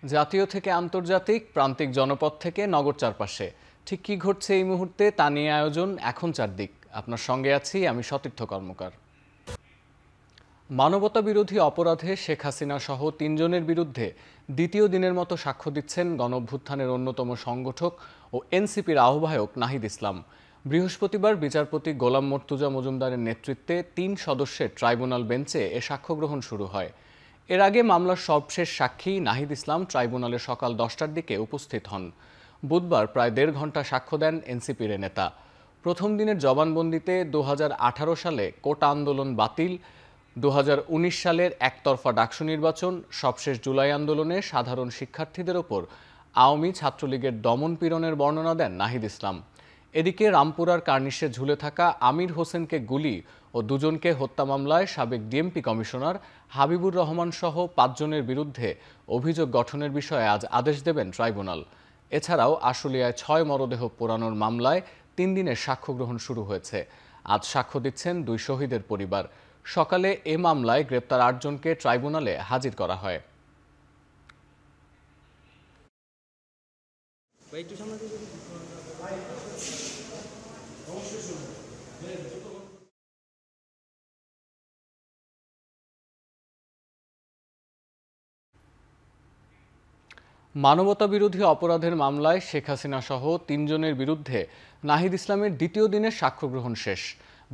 জাতীয় থেকে আন্তর্জাতিক, প্রান্তিক জনপদ থেকে নগর চারপাশে ঠিক কি ঘটছে এই মুহূর্তে তা নিয়ে আয়োজন এখন চারদিক। আপনার সঙ্গে আছি আমি সতীর্থ কর্মকার। মানবতা বিরোধী অপরাধে শেখ হাসিনা সহ ৩ জনের বিরুদ্ধে দ্বিতীয় দিনের মতো সাক্ষ্য দিচ্ছেন গণঅভ্যুত্থানের অন্যতম সংগঠক ও এনসিপির আহ্বায়ক নাহিদ ইসলাম। বৃহস্পতিবার বিচারপতি গোলাম মর্তুজা মজুমদারের নেতৃত্বে ৩ সদস্যের ট্রাইব্যুনাল বেঞ্চে এ সাক্ষ্য গ্রহণ শুরু হয়। এর আগে মামলার সবশেষ সাক্ষী নাহিদ ইসলাম ট্রাইব্যুনালে সকাল 10টার দিকে উপস্থিত হন। বুধবার প্রায় ১.৫ ঘণ্টা সাক্ষ্য দেন এনসিপির নেতা। প্রথম দিনের জবানবন্দিতে ২০১৮ সালে কোটা আন্দোলন বাতিল, ২০১৯ সালের একতরফা ডাকসু নির্বাচন, সবশেষ জুলাই আন্দোলনে সাধারণ শিক্ষার্থীদের ওপর আওয়ামী ছাত্রলীগের দমন পীড়নের বর্ণনা দেন নাহিদ ইসলাম। এদিকে রামপুরার কার্নিশে ঝুলে থাকা আমির হোসেনকে গুলি ও ২ জনকে হত্যা মামলায় সাবেক ডিএমপি কমিশনার হাবিবুর রহমান সহ ৫ জনের বিরুদ্ধে অভিযোগ গঠনের বিষয়ে আজ আদেশ দেবেন ট্রাইব্যুনাল। এছাড়াও আশুলিয়ায় ৬ মরদেহ পোড়ানোর মামলায় ৩ দিনের সাক্ষ্য গ্রহণ শুরু হয়েছে। আজ সাক্ষ্য দিচ্ছেন ২ শহীদের পরিবার। সকালে এ মামলায় গ্রেপ্তার ৮ জনকে ট্রাইব্যুনালে হাজির করা হয়। মানবতা বিরোধী অপরাধের মামলায় শেখ হাসিনা সহ ৩ জনের বিরুদ্ধে নাহিদ ইসলামের দ্বিতীয় দিনের সাক্ষ্য গ্রহণ শেষ।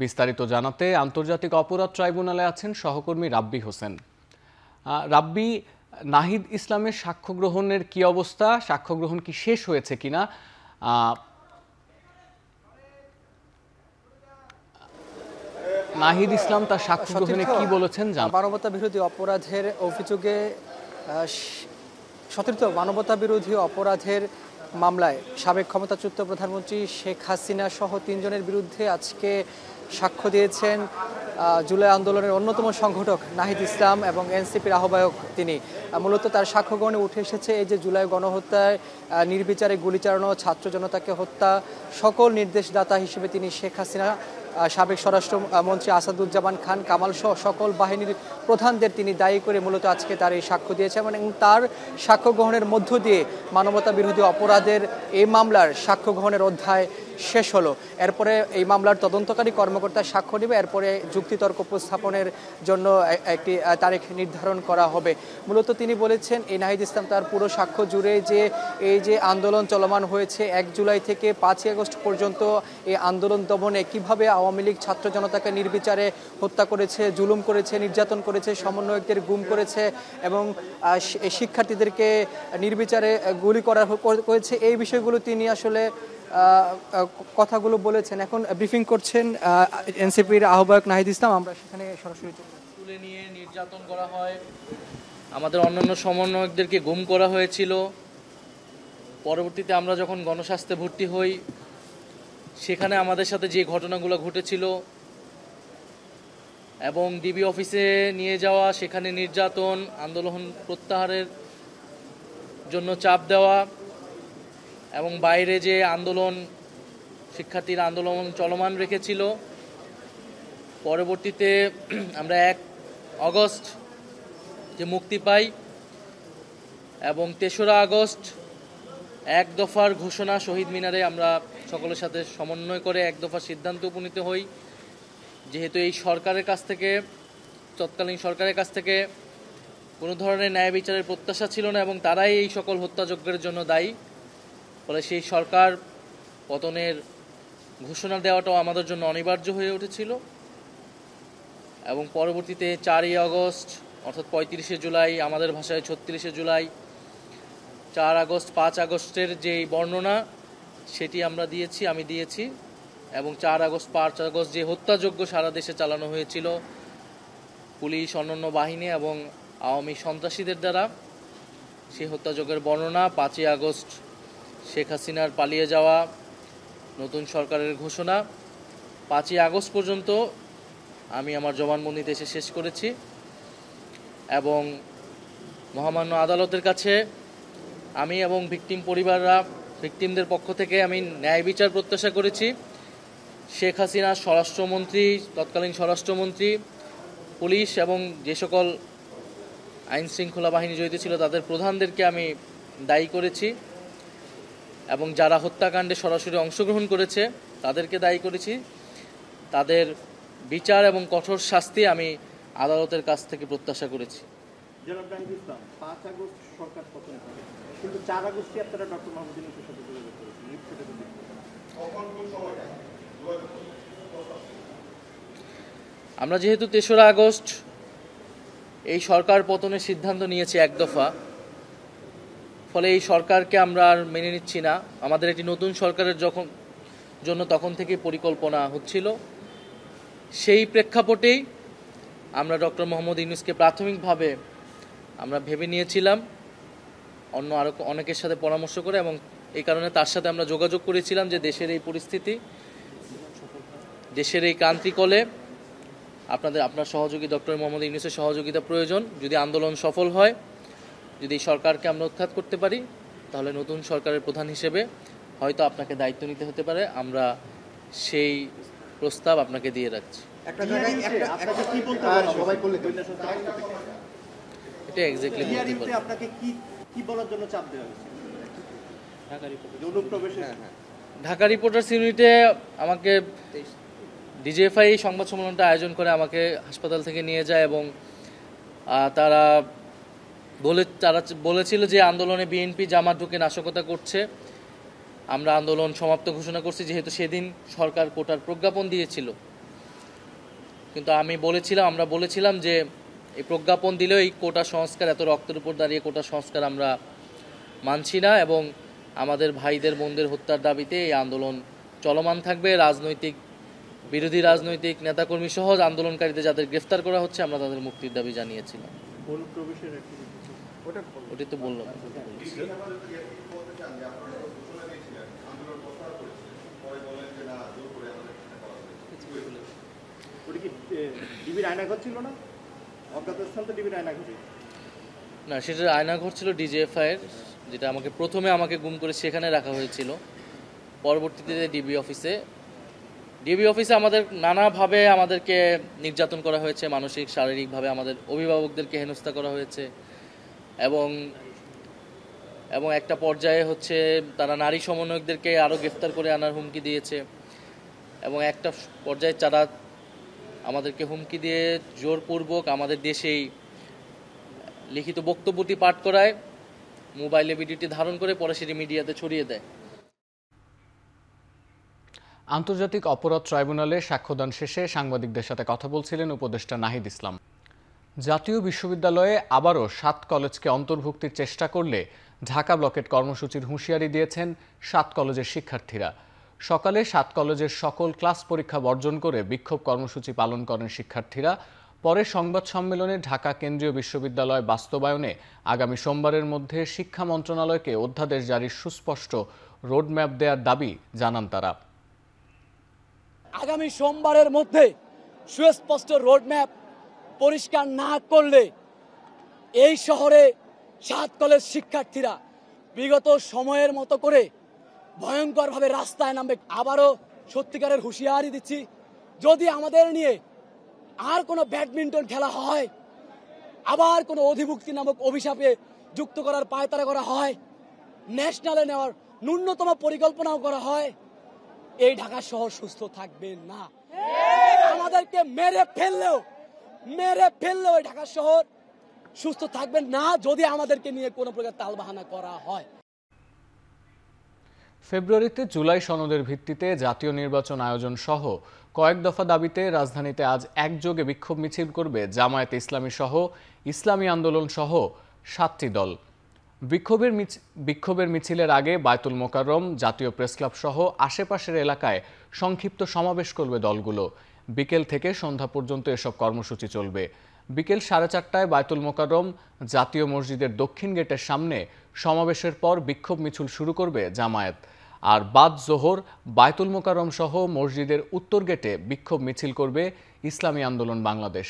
বিস্তারিত জানাতে আন্তর্জাতিক অপরাধ ট্রাইব্যুনালে আছেন সহকর্মী রাব্বি হোসেন। রাব্বি, নাহিদ ইসলামের সাক্ষ্য গ্রহণের কি অবস্থা? সাক্ষ্য গ্রহণ কি শেষ হয়েছে কিনা? নাহিদ ইসলাম তার সাক্ষ্য গ্রহণে কি বলেছেন? মানবতা বিরোধী অপরাধের অভিযোগে মানবতা বিরোধী অপরাধের মামলায় সাবেক ক্ষমতাচ্যুত প্রধানমন্ত্রী শেখ হাসিনা সহ ৩ জনের বিরুদ্ধে আজকে সাক্ষ্য দিয়েছেন জুলাই আন্দোলনের অন্যতম সংগঠক নাহিদ ইসলাম এবং এনসিপির আহ্বায়ক তিনি। মূলত তার সাক্ষ্য গ্রহণে উঠে এসেছে এই যে জুলাই গণহত্যায় নির্বিচারে গুলি চালানো, ছাত্র জনতাকে হত্যা, সকল নির্দেশদাতা হিসেবে তিনি শেখ হাসিনা, সাবেক স্বরাষ্ট্রমন্ত্রী আসাদুজ্জামান খান কামাল সহ সকল বাহিনীর প্রধানদের তিনি দায়ী করে মূলত আজকে তার এই সাক্ষ্য দিয়েছে এবং তার সাক্ষ্য গ্রহণের মধ্য দিয়ে মানবতা বিরোধী অপরাধের এই মামলার সাক্ষ্য গ্রহণের অধ্যায় শেষ হলো। এরপরে এই মামলার তদন্তকারী কর্মকর্তা সাক্ষ্য নেবে, এরপরে যুক্তিতর্ক উপস্থাপনের জন্য একটি তারিখ নির্ধারণ করা হবে। মূলত তিনি বলেছেন এই নাহিদ ইসলাম তার পুরো সাক্ষ্য জুড়ে যে এই যে আন্দোলন চলমান হয়েছে ১ জুলাই থেকে ৫ই আগস্ট পর্যন্ত এই আন্দোলন দমনে কিভাবে আওয়ামী লীগ ছাত্র জনতাকে নির্বিচারে হত্যা করেছে, জুলুম করেছে, নির্যাতন করেছে, সমন্বয়কদের গুম করেছে এবং শিক্ষার্থীদেরকে নির্বিচারে গুলি করা হয়েছে, এই বিষয়গুলো তিনি আসলে কথাগুলো বলেছেন। এখন ব্রিফিং করছেন এনসিপির আহ্বায়ক নাহিদ ইসলাম। আমরা সেখানে সরাসরি তুলে নিয়ে নির্যাতন করা হয়, আমাদের অন্যান্য সমন্বয়কদেরকে গুম করা হয়েছিল। পরবর্তীতে আমরা যখন গণস্বাস্থ্যে ভর্তি হই সেখানে আমাদের সাথে যে ঘটনাগুলো ঘটেছিল এবং ডিবি অফিসে নিয়ে যাওয়া, সেখানে নির্যাতন, আন্দোলন প্রত্যাহারের জন্য চাপ দেওয়া এবং বাইরে যে আন্দোলন, শিক্ষার্থীরা আন্দোলন চলমান রেখেছিল। পরবর্তীতে আমরা ১ আগস্ট যে মুক্তি পাই এবং ৩রা আগস্ট ১ দফার ঘোষণা শহীদ মিনারে আমরা সকলের সাথে সমন্বয় করে ১ দফার সিদ্ধান্তে উপনীত হই। যেহেতু এই সরকারের কাছ থেকে, তৎকালীন সরকারের কাছ থেকে কোনো ধরনের ন্যায় বিচারের প্রত্যাশা ছিল না এবং তারাই এই সকল হত্যাযজ্ঞের জন্য দায়ী, ফলে সেই সরকার পতনের ঘোষণা দেওয়াটাও আমাদের জন্য অনিবার্য হয়ে উঠেছিল। এবং পরবর্তীতে ৪ই আগস্ট অর্থাৎ ৩৫শে জুলাই, আমাদের ভাষায় ৩৬শে জুলাই, ৪ আগস্ট ৫ আগস্টের যেই বর্ণনা সেটি আমি দিয়েছি এবং ৪ আগস্ট ৫ আগস্ট যে হত্যাযজ্ঞ সারা দেশে চালানো হয়েছিল পুলিশ, অন্যান্য বাহিনী এবং আওয়ামী সন্ত্রাসীদের দ্বারা, সেই হত্যাযজ্ঞের বর্ণনা, ৫ই আগস্ট শেখ হাসিনার পালিয়ে যাওয়া, নতুন সরকারের ঘোষণা, ৫ই আগস্ট পর্যন্ত আমি আমার জবানবন্দিতে এসে শেষ করেছি এবং মহামান্য আদালতের কাছে আমি এবং ভিকটিমদের পক্ষ থেকে আমি ন্যায় বিচার প্রত্যাশা করেছি। শেখ হাসিনা তৎকালীন স্বরাষ্ট্রমন্ত্রী, পুলিশ এবং যে সকল আইন শৃঙ্খলা বাহিনী জড়িত ছিল তাদের প্রধানদেরকে আমি দায়ী করেছি এবং যারা হত্যাকাণ্ডে সরাসরি অংশগ্রহণ করেছে তাদেরকে দায়ী করেছি। তাদের বিচার এবং কঠোর শাস্তি আমি আদালতের কাছ থেকে প্রত্যাশা করেছি। জনাব নাহিদ ইসলাম, 5 আগস্ট সরকার পতন করে, কিন্তু 4 আগস্টে আপনারা ডক্টর মোহাম্মদ ইউনূসের সাথে যোগাযোগ করেছেন, লিফটেটে তো দেখতে আমরা যেহেতু 3রা আগস্ট এই সরকার পতনের সিদ্ধান্ত নিয়েছি এক দফা, ফলে এই সরকারকে আমরা আর মেনে নিচ্ছি না। আমাদের একটি নতুন সরকারের জন্য তখন থেকেই পরিকল্পনা হচ্ছিল। সেই প্রেক্ষাপটেই আমরা ডক্টর মোহাম্মদ ইউনূসকে প্রাথমিকভাবে আমরা ভেবে নিয়েছিলাম অন্য আরও অনেকের সাথে পরামর্শ করে, এবং এই কারণে তার সাথে আমরা যোগাযোগ করেছিলাম যে দেশের এই পরিস্থিতি, দেশের এই ক্রান্তিকলে আপনার সহযোগী ডক্টর মোহাম্মদ ইউনূসের সহযোগিতা প্রয়োজন। যদি আন্দোলন সফল হয়, যদি এই সরকারকে আমরা উৎখাত করতে পারি, তাহলে নতুন সরকারের প্রধান হিসেবে হয়তো আপনাকে দায়িত্ব নিতে হতে পারে। আমরা সেই প্রস্তাব আপনাকে দিয়ে রাখছি। একটা জায়গায় একটা কি বলতে পারেন সবাই বললে এটা এক্স্যাক্টলি বলতে পারি। আপনাকে কি বলার জন্য চাপ দেওয়া হয়েছে? ঢাকা রিপোর্টার্স ইউনিটে আমাকে ডিজিএফআই সংবাদ সম্মেলনটা আয়োজন করে আমাকে হাসপাতাল থেকে নিয়ে যায় এবং তারা বলেছিল যে আন্দোলনে বিএনপি জামাত ঢুকে নাশকতা করছে। আমরা আন্দোলন সমাপ্ত ঘোষণা করছি, যেহেতু সেদিন সরকার কোটার প্রজ্ঞাপন দিয়েছিল। কিন্তু আমরা বলেছিলাম যে এই প্রজ্ঞাপন দিলেও এই কোটা সংস্কার, এত রক্তের উপর দাঁড়িয়ে কোটা সংস্কার আমরা মানছি না, এবং আমাদের ভাইদের বোনদের হত্যার দাবিতে এই আন্দোলন চলমান থাকবে। বিরোধী রাজনৈতিক নেতাকর্মী সহ আন্দোলনকারীদের যাদের গ্রেফতার করা হচ্ছে, আমরা তাদের মুক্তির দাবি জানিয়েছিলাম। ওটাই তো বললাম। না, সেটা আয়নাঘর ছিল ডিজিএফআই এর, যেটা প্রথমে আমাকে গুম করে সেখানে রাখা হয়েছিল। পরবর্তীতে ডিবি অফিসে আমাদের নানাভাবে আমাদেরকে নির্যাতন করা হয়েছে, মানসিক শারীরিকভাবে আমাদের অভিভাবকদেরকে হেনস্থা করা হয়েছে, এবং একটা পর্যায়ে তারা নারী সমন্বয়কদেরকে আরও গ্রেফতার করে আনার হুমকি দিয়েছে, এবং একটা পর্যায়ে তারা আমাদেরকে হুমকি দিয়ে জোরপূর্বক আমাদের দেশেই লিখিত বক্তব্যটি পাঠ করায়, মোবাইলে ভিডিওটি ধারণ করে পরে সেটি মিডিয়াতে ছড়িয়ে দেয়। আন্তর্জাতিক অপরাধ ট্রাইব্যুনালে সাক্ষ্যদান শেষে সাংবাদিকদের সাথে কথা বলছিলেন উপদেষ্টা নাহিদ ইসলাম। জাতীয় বিশ্ববিদ্যালয়ে আবারও 7 কলেজকে অন্তর্ভুক্তির চেষ্টা করলে ঢাকা ব্লকেট কর্মসূচির হুঁশিয়ারি দিয়েছেন 7 কলেজের শিক্ষার্থীরা। সকালে 7 কলেজের সকল ক্লাস পরীক্ষা বর্জন করে বিক্ষোভ কর্মসূচি পালন করেন শিক্ষার্থীরা। পরে সংবাদ সম্মেলনে ঢাকা কেন্দ্রীয় বিশ্ববিদ্যালয় বাস্তবায়নে আগামী সোমবারের মধ্যে শিক্ষা মন্ত্রণালয়কে অধ্যাদেশ জারির সুস্পষ্ট রোডম্যাপ দেওয়ার দাবি জানান তারা। আগামী সোমবারের মধ্যে সুস্পষ্ট রোডম্যাপ পরিষ্কার না করলে এই শহরে 7 কলেজ শিক্ষার্থীরা বিগত সময়ের মতো করে ভয়ঙ্করভাবে রাস্তায় নামবে। আবারও সত্যিকারের হুঁশিয়ারি দিচ্ছি, যদি আমাদের নিয়ে আর কোনো ব্যাডমিন্টন খেলা হয়, আবার কোনো অধিভুক্তি নামক অভিশাপে যুক্ত করার পায়তারা করা হয়, ন্যাশনালে নেওয়ার ন্যূনতম পরিকল্পনাও করা হয়, এই ঢাকা শহর সুস্থ থাকবে না। আমাদেরকে মেরে ফেললেও এই ঢাকা শহর সুস্থ থাকবে না, যদি আমাদেরকে নিয়ে কোনো প্রকার তালবাহানা করা হয়। ফেব্রুয়ারিতে জুলাই সনদের ভিত্তিতে জাতীয় নির্বাচন আয়োজন সহ কয়েক দফা দাবিতে রাজধানীতে আজ একযোগে বিক্ষোভ মিছিল করবে জামায়াতে ইসলামী সহ ইসলামী আন্দোলন সহ 7টি দল। বিক্ষোভের মিছিলের আগে বায়তুল মোকাররম, জাতীয় প্রেসক্লাব সহ আশেপাশের এলাকায় সংক্ষিপ্ত সমাবেশ করবে দলগুলো। বিকেল থেকে সন্ধ্যা পর্যন্ত এসব কর্মসূচি চলবে। বিকেল 4:30টায় বায়তুল মোকাররম জাতীয় মসজিদের দক্ষিণ গেটের সামনে সমাবেশের পর বিক্ষোভ মিছিল শুরু করবে জামায়াত। আর বাদ জোহর বায়তুল মোকাররম সহ মসজিদের উত্তর গেটে বিক্ষোভ মিছিল করবে ইসলামী আন্দোলন বাংলাদেশ।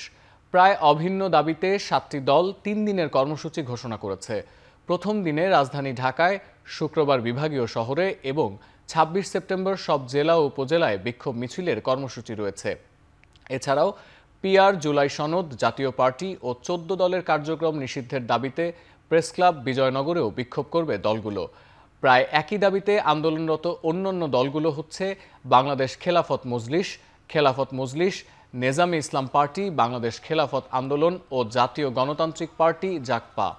প্রায় অভিন্ন দাবিতে 7টি দল 3 দিনের কর্মসূচি ঘোষণা করেছে। প্রথম দিনে রাজধানী ঢাকায়, শুক্রবার বিভাগীয় শহরে এবং 26 সেপ্টেম্বর সব জেলা ও উপজেলায় বিক্ষোভ মিছিলের কর্মসূচি রয়েছে। এছাড়াও পিআর, জুলাই সনদ, জাতীয় পার্টি ও ১৪ দলের কার্যক্রম নিষিদ্ধের দাবিতে প্রেস ক্লাব, বিজয়নগরেও বিক্ষোভ করবে দলগুলো। প্রায় একই দাবিতে আন্দোলনরত অন্যান্য দলগুলো হচ্ছে বাংলাদেশ খেলাফত মজলিস, নেজামে ইসলাম পার্টি, বাংলাদেশ খেলাফত আন্দোলন ও জাতীয় গণতান্ত্রিক পার্টি জাগপা।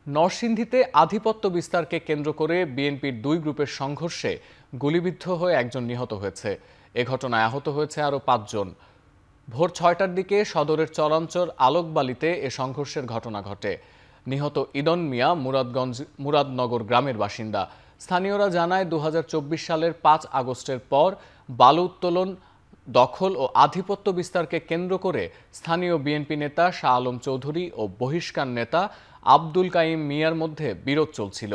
নরসিংদীতে আধিপত্য বিস্তারকে কেন্দ্র করে বিএনপির দুই গ্রুপের সংঘর্ষে গুলিবিদ্ধ হয়ে একজন নিহত হয়েছে। এ ঘটনায় আহত হয়েছে আরও ৫ জন। ভোর ৬টার দিকে সদরের চরাঞ্চর আলোকবালিতে এ সংঘর্ষের ঘটনা ঘটে। নিহত ইদন মিয়া মুরাদনগর গ্রামের বাসিন্দা। স্থানীয়রা জানায় ২০২৪ সালের ৫ আগস্টের পর বালু উত্তোলন, দখল ও আধিপত্য বিস্তারকে কেন্দ্র করে স্থানীয় বিএনপি নেতা শাহ আলম চৌধুরী ও বহিষ্কার নেতা আব্দুল কাইম মিয়ার মধ্যে বিরোধ চলছিল।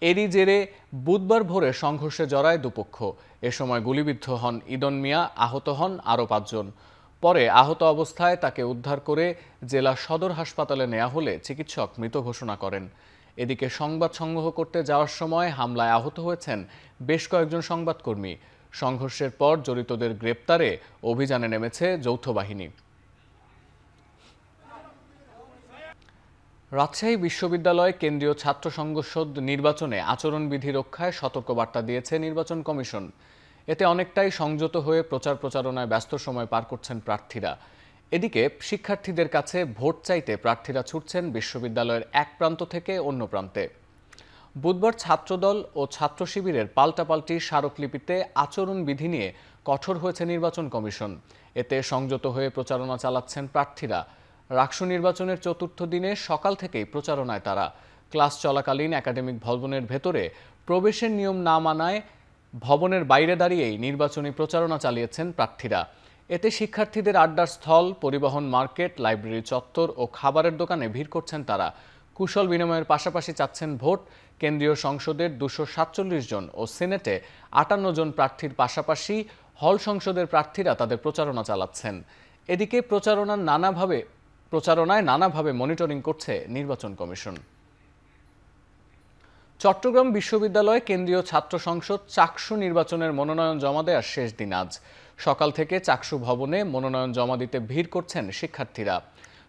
এরই জেরে বুধবার ভোরে সংঘর্ষে জড়ায় দুপক্ষ। এ সময় গুলিবিদ্ধ হন ইদন মিয়া, আহত হন আরও ৫ জন। পরে আহত অবস্থায় তাকে উদ্ধার করে জেলা সদর হাসপাতালে নেওয়া হলে চিকিৎসক মৃত ঘোষণা করেন। এদিকে সংবাদ সংগ্রহ করতে যাওয়ার সময় হামলায় আহত হয়েছেন বেশ কয়েকজন সংবাদকর্মী। সংঘর্ষের পর জড়িতদের গ্রেপ্তারে অভিযানে নেমেছে যৌথ বাহিনী। রাজশাহী বিশ্ববিদ্যালয় কেন্দ্রীয় ছাত্র সংসদ নির্বাচনে আচরণবিধি রক্ষায় সতর্কবার্তা দিয়েছে নির্বাচন কমিশন। এতে অনেকটাই সংযত হয়ে প্রচারণায় ব্যস্ত সময় পার করছেন প্রার্থীরা। এদিকে শিক্ষার্থীদের কাছে ভোট চাইতে প্রার্থীরা ছুটছেন বিশ্ববিদ্যালয়ের এক প্রান্ত থেকে অন্য প্রান্তে। বুধবার ছাত্রদল ও ছাত্র শিবিরের পাল্টাপাল্টি স্মারকলিপিতে আচরণবিধি নিয়ে কঠোর হয়েছে নির্বাচন কমিশন। এতে সংযত হয়ে প্রচারণা চালাচ্ছেন প্রার্থীরা। রাকসু নির্বাচনের ৪র্থ দিনে সকাল থেকেই প্রচারণায় তারা। ক্লাস চলাকালীন একাডেমিক ভবনের ভেতরে প্রবেশের নিয়ম না মানায় ভবনের বাইরে দাঁড়িয়েই নির্বাচনী প্রচারণা চালিয়েছেন প্রার্থীরা। এতে শিক্ষার্থীদের আড্ডার স্থল, পরিবহন, মার্কেট, লাইব্রেরি চত্বর ও খাবারের দোকানে ভিড় করছেন তারা। কুশল বিনিময়ের পাশাপাশি চাচ্ছেন ভোট। কেন্দ্রীয় সংসদের ২৪৭ জন ও সিনেটে ৫৮ জন প্রার্থীর পাশাপাশি হল সংসদের প্রার্থীরা তাদের প্রচারণা চালাচ্ছেন। এদিকে প্রচারণায় নানাভাবে মনিটরিং করছে নির্বাচন কমিশন। চট্টগ্রাম বিশ্ববিদ্যালয় কেন্দ্রীয় ছাত্র সংসদ চাকসু নির্বাচনের মনোনয়ন জমা দেওয়ার শেষ দিন আজ। সকাল থেকে চাকসু ভবনে মনোনয়ন জমা দিতে ভিড় করছেন শিক্ষার্থীরা।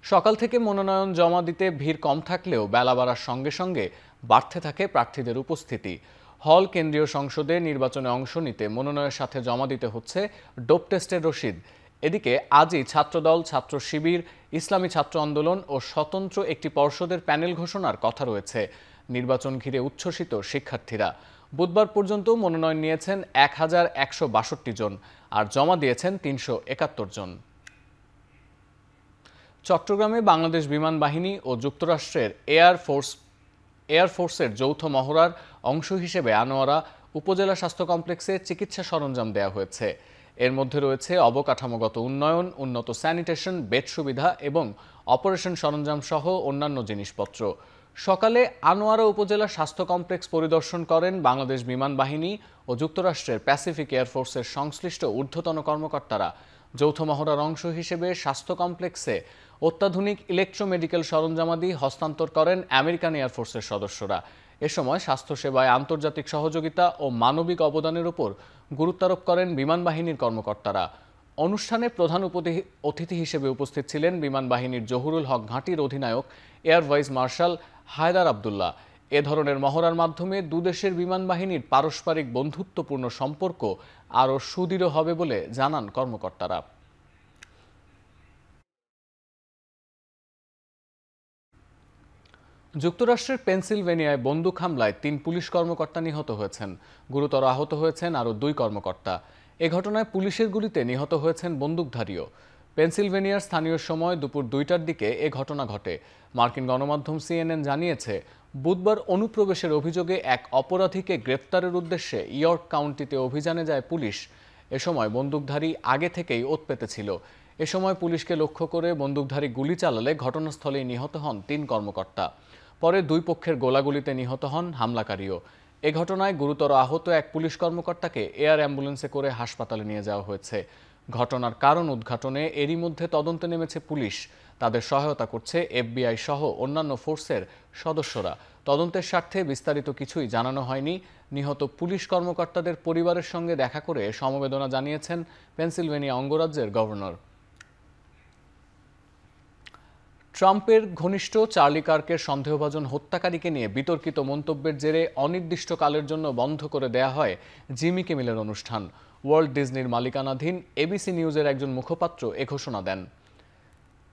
সকাল থেকে মনোনয়ন জমা দিতে ভিড় কম থাকলেও বেলা বাড়ার সঙ্গে সঙ্গে বাড়তে থাকে প্রার্থীদের উপস্থিতি। হল কেন্দ্রীয় সংসদে নির্বাচনে অংশ নিতে মনোনয়নের সাথে জমা দিতে হচ্ছে ডোপ টেস্টের রসিদ। এদিকে আজই ছাত্রদল, ছাত্র শিবির, ইসলামী ছাত্র আন্দোলন ও স্বতন্ত্র একটি পর্ষদের প্যানেল ঘোষণার কথা রয়েছে। নির্বাচন ঘিরে উচ্ছ্বসিত শিক্ষার্থীরা। বুধবার পর্যন্ত মনোনয়ন নিয়েছেন ১,১৬২ জন আর জমা দিয়েছেন ৩৭১ জন। চট্টগ্রামে বাংলাদেশ বিমান বাহিনী ও যুক্তরাষ্ট্রের এয়ারফোর্সের যৌথ মহড়ার অংশ হিসেবে আনোয়ারা উপজেলা স্বাস্থ্য কমপ্লেক্সে চিকিৎসা সরঞ্জাম দেওয়া হয়েছে। এর মধ্যে রয়েছে অবকাঠামোগত উন্নয়ন, উন্নত স্যানিটেশন, বেড সুবিধা এবং অপারেশন সরঞ্জাম সহ অন্যান্য জিনিসপত্র। সকালে আনোয়ারা উপজেলা স্বাস্থ্য কমপ্লেক্স পরিদর্শন করেন বাংলাদেশ বিমান বাহিনী ও যুক্তরাষ্ট্রের প্যাসিফিক এয়ারফোর্সের সংশ্লিষ্ট ঊর্ধ্বতন কর্মকর্তারা। যৌথ মহড়ার অংশ হিসেবে স্বাস্থ্য কমপ্লেক্সে অত্যাধুনিক ইলেকট্রোমেডিক্যাল সরঞ্জামাদি হস্তান্তর করেন আমেরিকান এয়ারফোর্সের সদস্যরা। এ সময় স্বাস্থ্যসেবায় আন্তর্জাতিক সহযোগিতা ও মানবিক অবদানের উপর গুরুত্বারোপ করেন বিমান বাহিনীর কর্মকর্তারা। অনুষ্ঠানে প্রধান অতিথি হিসেবে উপস্থিত ছিলেন বিমান বাহিনীর জহুরুল হক ঘাঁটির অধিনায়ক air vice marshal Haider Abdullah. এ ধরনের মহড়ার মাধ্যমে দুদেশের বিমান বাহিনীর পারস্পরিক বন্ধুত্বপূর্ণ সম্পর্ক আরও সুদৃঢ় হবে বলে জানান কর্মকর্তারা। যুক্তরাষ্ট্রের পেনসিলভেনিয়ায় বন্দুক হামলায় ৩ পুলিশ কর্মকর্তা নিহত হয়েছেন। গুরুতর আহত হয়েছেন আরও 2 কর্মকর্তা। এ ঘটনায় পুলিশের গুলিতে নিহত হয়েছেন বন্দুকধারীও। পেনসিলভেনিয়ার স্থানীয় সময় দুপুর 2টার দিকে এ ঘটনা ঘটে। মার্কিন গণমাধ্যম CNN জানিয়েছে, বুধবার অনুপ্রবেশের অভিযোগে এক অপরাধীকে গ্রেফতারের উদ্দেশ্যে ইয়র্ক কাউন্টিতে অভিযানে যায় পুলিশ। এ সময় বন্দুকধারী আগে থেকেই ওৎ পেতে ছিল। এ সময় পুলিশকে লক্ষ্য করে বন্দুকধারী গুলি চালালে ঘটনাস্থলেই নিহত হন 3 কর্মকর্তা। পরে 2 পক্ষের গোলাগুলিতে নিহত হন হামলাকারীও। এ ঘটনায় গুরুতর আহত এক পুলিশ কর্মকর্তাকে এয়ার অ্যাম্বুলেন্সে করে হাসপাতালে নিয়ে যাওয়া হয়েছে। ঘটনার কারণ উদ্ঘাটনে এরই মধ্যে তদন্তে নেমেছে পুলিশ। তাদের সহায়তা করছে FBI সহ অন্যান্য ফোর্সের সদস্যরা। তদন্তের স্বার্থে বিস্তারিত কিছুই জানানো হয়নি। নিহত পুলিশ কর্মকর্তাদের পরিবারের সঙ্গে দেখা করে সমবেদনা জানিয়েছেন পেনসিলভেনিয়া অঙ্গরাজ্যের গভর্নর। ট্রাম্পের ঘনিষ্ঠ চার্লি কার্কের সন্দেহভাজন হত্যাকারীকে নিয়ে বিতর্কিত মন্তব্যের জেরে অনির্দিষ্টকালের জন্য বন্ধ করে দেয়া হয় জিমি কিমেলের অনুষ্ঠান। ওয়ার্ল্ড ডিজনির মালিকানাধীন ABC নিউজের একজন মুখপাত্র এ ঘোষণা দেন।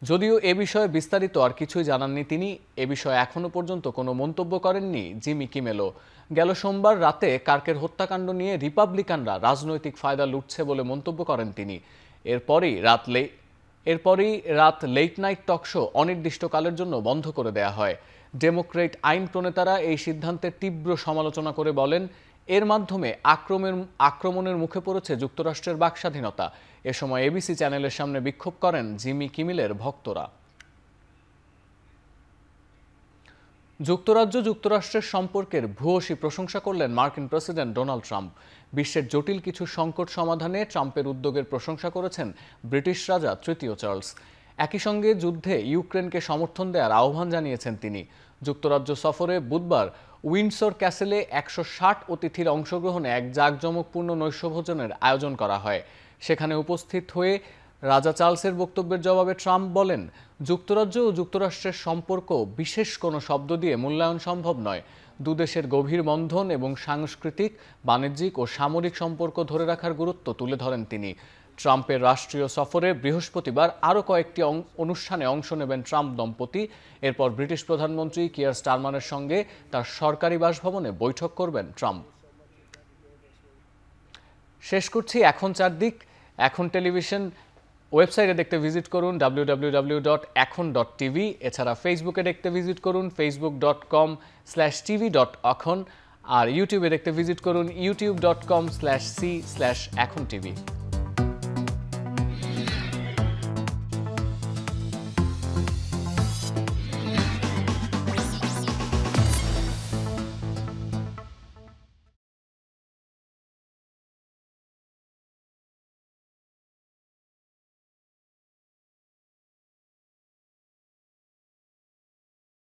যদিও এ বিষয়ে বিস্তারিত আর কিছুই জানাননি তিনি। এ বিষয়ে এখনও পর্যন্ত কোনো মন্তব্য করেননি জিমি কিমেলও। গেল সোমবার রাতে কার্কের হত্যাকাণ্ড নিয়ে রিপাবলিকানরা রাজনৈতিক ফায়দা লুটছে বলে মন্তব্য করেন তিনি। এরপরই রাত লেট নাইট টক শো অনির্দিষ্টকালের জন্য বন্ধ করে দেয়া হয়। ডেমোক্রেট আইন প্রণেতারা এই সিদ্ধান্তের তীব্র সমালোচনা করে বলেন, এর মাধ্যমে আক্রমণের মুখে পড়েছে যুক্তরাষ্ট্রের বাকস্বাধীনতা। এ সময় ABC চ্যানেলের সামনে বিক্ষোভ করেন জিমি কিমেলের ভক্তরা। যুক্তরাষ্ট্রের সম্পর্কের ভূয়সী প্রশংসা করলেন মার্কিন প্রেসিডেন্ট ডোনাল্ড ট্রাম্প। বিশ্বের জটিল কিছু সংকট সমাধানে ট্রাম্পের উদ্যোগের প্রশংসা করেছেন ব্রিটিশ রাজা তৃতীয় চার্লস। একই সঙ্গে যুদ্ধে ইউক্রেনকে সমর্থন দেওয়ার আহ্বান জানিয়েছেন তিনি। যুক্তরাজ্য সফরে বুধবার উইন্ডসর ক্যাসেলে 160 অতিথির অংশগ্রহণে এক জাঁকজমকপূর্ণ নৈশভোজনের আয়োজন করা হয়। সেখানে উপস্থিত হয়ে রাজা চার্লসের বক্তব্যের জবাবে ট্রাম্প বলেন, যুক্তরাজ্য ও যুক্তরাষ্ট্রের সম্পর্ক বিশেষ কোনো শব্দ দিয়ে মূল্যায়ন সম্ভব নয়। দুদেশের গভীর বন্ধন এবং সাংস্কৃতিক, বাণিজ্যিক ও সামরিক সম্পর্ক ধরে রাখার গুরুত্ব তুলে ধরেন তিনি। ট্রাম্পের রাষ্ট্রীয় সফরে বৃহস্পতিবার আরও কয়েকটি অনুষ্ঠানে অংশ নেবেন ট্রাম্প দম্পতি। এরপর ব্রিটিশ প্রধানমন্ত্রী কিয়ার স্টারমারের সঙ্গে তার সরকারি বাসভবনে বৈঠক করবেন ট্রাম্প। শেষ করছি এখন চারদিক। এখন টেলিভিশন ওয়েবসাইটে দেখতে ভিজিট করুন www.ekhon.tv। এছাড়া ফেসবুকে দেখতে ভিজিট করুন facebook.com/tv.ekhon। আর ইউটিউবে দেখতে ভিজিট করুন youtube.com/c/ekhontv।